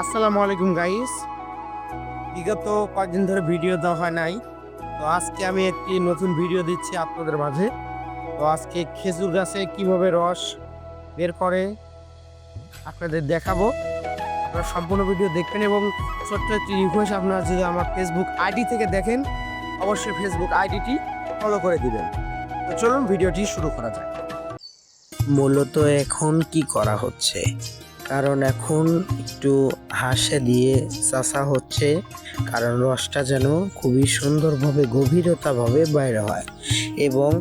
আসসালামু আলাইকুম গাইস। বিগত কয়েকদিন ধরে ভিডিও দেওয়া হয় নাই, তো আজকে আমি একটি নতুন ভিডিও দিচ্ছি আপনাদের মাঝে। তো আজকে খেজুর গাছে কিভাবে রস বের করে আপনাদের দেখাবো। আপনারা সম্পূর্ণ ভিডিও দেখবেন এবং ছোট্ট একটি রিকোয়েস্ট, আপনারা যদি আমার ফেসবুক আইডি থেকে দেখেন অবশ্যই ফেসবুক আইডিটি ফলো করে দিবেন। তো চলুন ভিডিওটি শুরু করা যাক। মূলত এখন কি করা হচ্ছে, কারণ এখন একটু হাসে দিয়ে চাষা হচ্ছে, কারণ রসটা যেন খুবই সুন্দরভাবে গভীরতাভাবে বাইরে হয় এবং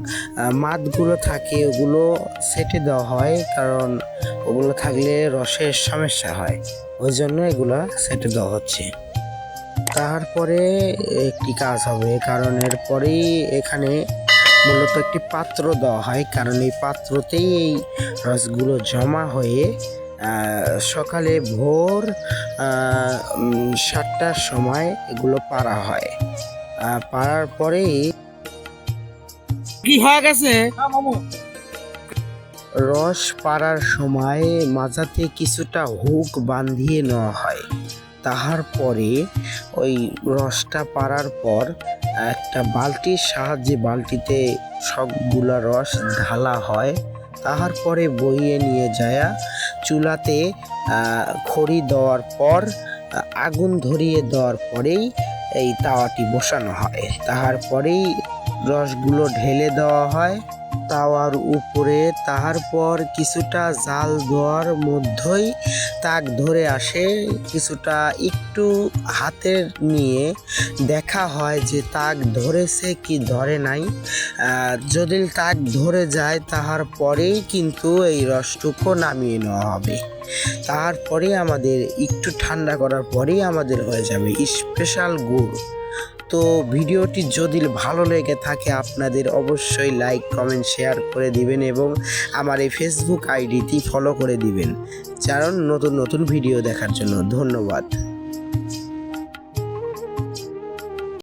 মাছগুলো থাকে ওগুলো সেটে দেওয়া হয়, কারণ ওগুলো থাকলে রসের সমস্যা হয়, ওই জন্য এগুলো সেটে দেওয়া হচ্ছে। তারপরে একটি কাজ হবে, কারণ এরপরেই এখানে মূলত একটি পাত্র দেওয়া হয়, কারণ এই পাত্রতেই এই রসগুলো জমা হয়ে সকালে ভোর 7টার সময় এগুলো পাড়া হয়। পাড়ার পরেই কি হয়ে গেছে রস পাড়ার সময় মাজাতে কিছুটা হুক বাঁধিয়ে নেওয়া হয়। তাহার পরে ওই রসটা পাড়ার পর একটা বালতির সাহায্যে বালতিতে সবগুলা রস ঢালা হয়। তাহার পরে বইয়ে নিয়ে যায় চুলাতে খড়ি দেওয়ার পর আগুন ধরিয়ে দেওয়ার পরেই এই তাওয়াটি বসানো হয়। তাহার পরেই রসগুলো ঢেলে দেওয়া হয় তাওয়ার উপরে। তাহার পর কিছুটা জাল দেওয়ার মধ্যেই তাক ধরে আসে, কিছুটা একটু হাতের নিয়ে দেখা হয় যে তাক ধরেছে কি ধরে নাই। যদি তাক ধরে যায় তাহার পরেই কিন্তু এই রসটুকু নামিয়ে নেওয়া হবে। তারপরে আমাদের একটু ঠান্ডা করার পরেই আমাদের হয়ে যাবে স্পেশাল গুড়। তো ভিডিওটি যদি ভালো লেগে থাকে আপনাদের অবশ্যই লাইক কমেন্ট শেয়ার করে দিবেন এবং আমার এই ফেসবুক আইডিটি ফলো করে দিবেন, কারণ নতুন নতুন ভিডিও দেখার জন্য। ধন্যবাদ।